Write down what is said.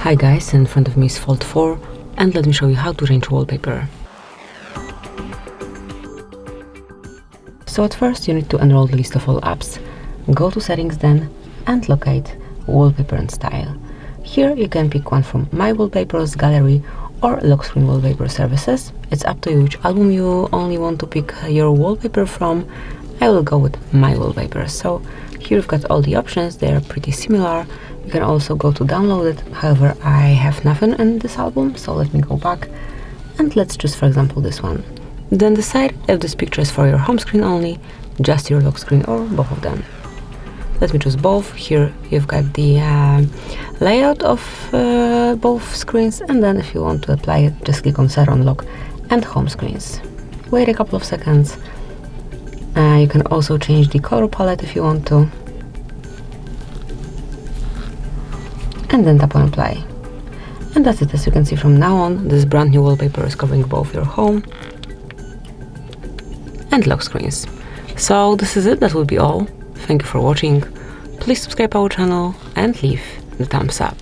Hi guys, in front of me is Fold 4 and let me show you how to change wallpaper. So at first you need to enroll the list of all apps, go to settings then and locate wallpaper and style. Here you can pick one from My Wallpapers, Gallery or lock screen wallpaper services. It's up to you which album you only want to pick your wallpaper from. I will go with My Wallpaper. So here you've got all the options, they are pretty similar. You can also go to download it, however I have nothing in this album, so let me go back and let's choose for example this one. Then decide if this picture is for your home screen only, just your lock screen or both of them. Let me choose both. Here you've got the layout of both screens, and then if you want to apply it just click on set on lock and home screens. Wait a couple of seconds. You can also change the color palette if you want to. And then tap on apply. And that's it. As you can see, from now on this brand new wallpaper is covering both your home and lock screens. So this is it, that will be all. Thank you for watching. Please subscribe our channel and leave the thumbs up.